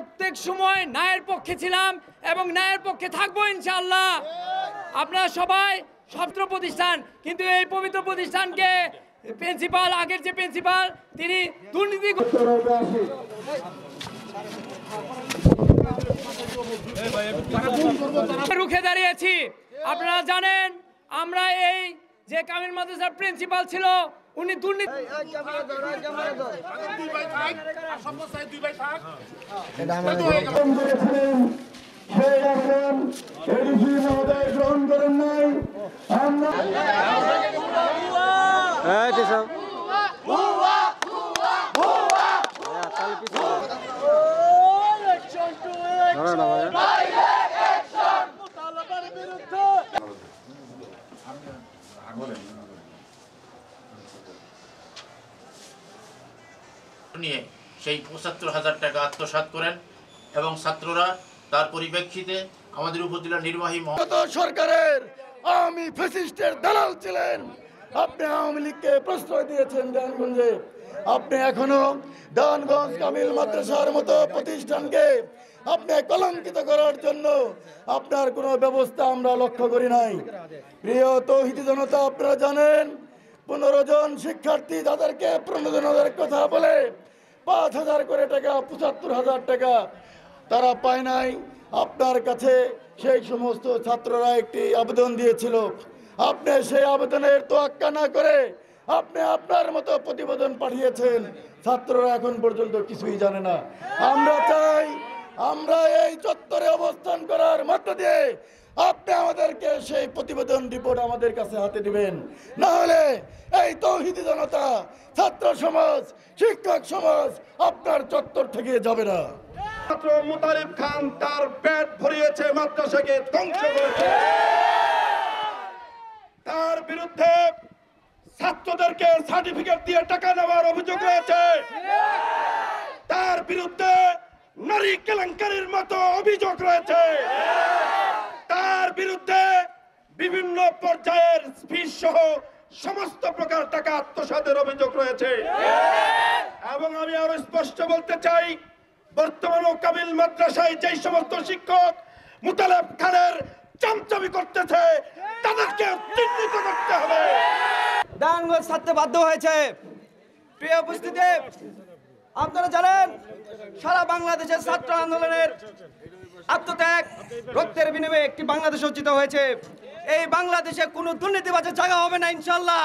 প্রত্যেক সময় ন্যায়ের পক্ষে ছিলাম এবং ন্যায়ের পক্ষে থাকবো ইনশাআল্লাহ। আপনারা সবাই ছাত্র প্রতিষ্ঠান, কিন্তু এই পবিত্র প্রতিষ্ঠানকে প্রিন্সিপাল, আগের যে প্রিন্সিপাল, তিনি দুর্নীতি রুখে দাঁড়িয়েছি। আপনারা জানেন আমরা এই যে কামিল মাদ্রাসার প্রিন্সিপাল ছিল, উনি দুর্নীতি নিয়ে সেই ৭৫,০০০ টাকা আত্মসাৎ করেন এবং ছাত্ররা তার পরিপ্রেক্ষিতে আমাদের উপজেলা নির্বাহী সরকারের আওয়ামী ফ্যাসিস্টের দালাল ছিলেন। আপনি আওয়ামী লীগকে প্রশ্রয় দিয়েছেন দেওয়ানগঞ্জে। আপনি এখনো দেওয়ানগঞ্জ কামিল মাদ্রাসার মতো প্রতিষ্ঠানকে আপনি কলঙ্কিত করার জন্য আপনার কোনো ব্যবস্থা আমরা লক্ষ্য করি নাই। প্রিয় তৌহিদি জনতা, আপনারা জানেন 15 জন শিক্ষার্থী তাদেরকে প্রণোদনের কথা বলে 5,000 করে টাকা, 75,000 টাকা তারা পায় নাই। আপনার কাছে সেই সমস্ত ছাত্ররা একটি আবেদন দিয়েছিল, আপনি সেই আবেদনের তোয়াক্কা না করে আপনি আপনার মতো প্রতিবেদন পাঠিয়েছেন। ছাত্ররা এখন পর্যন্ত কিছুই জানে না। আমরা চাই আমরা এই চত্বরে অবস্থান করার মধ্য দিয়ে আপনি আমাদেরকে সেই প্রতিবেদন রিপোর্ট আমাদের কাছে হাতে দিবেন, না হলে এই তৌহিদি জনতা, ছাত্র সমাজ, শিক্ষক সমাজ আপনার চত্বর থেকে যাবে না। ছাত্র মুতালিব খান তার পেট ভরিয়েছে, মাদ্রাসাকে ধ্বংস করেছে। তার বিরুদ্ধে ছাত্রদেরকে সার্টিফিকেট দিয়ে টাকা নেওয়ার অভিযোগ রয়েছে। তার বিরুদ্ধে নারী কেলেঙ্কারির মতো অভিযোগ রয়েছে। তার বিরুদ্ধে বিভিন্ন পর্যায়ের ফিস সহ সমস্ত প্রকার টাকা আত্মসাতের অভিযোগ রয়েছে। এবং আমি আরো স্পষ্ট বলতে চাই, বর্তমানে কামিল মাদ্রাসায় যে সমস্ত শিক্ষক মুতালেব খানের চামচামি করতেছে তাদেরকে চিহ্নিত করতে হবে। দেওয়ানগঞ্জ ছাড়তে বাধ্য হয়েছে। প্রিয় উপস্থিতি, আপনারা জানেন সারা বাংলাদেশের ছাত্র আন্দোলনের আত্মত্যাগ, রক্তের বিনিময়ে একটি বাংলাদেশ অর্জিত হয়েছে। এই বাংলাদেশে কোনো দুর্নীতিবাজের জায়গা হবে না ইনশাআল্লাহ।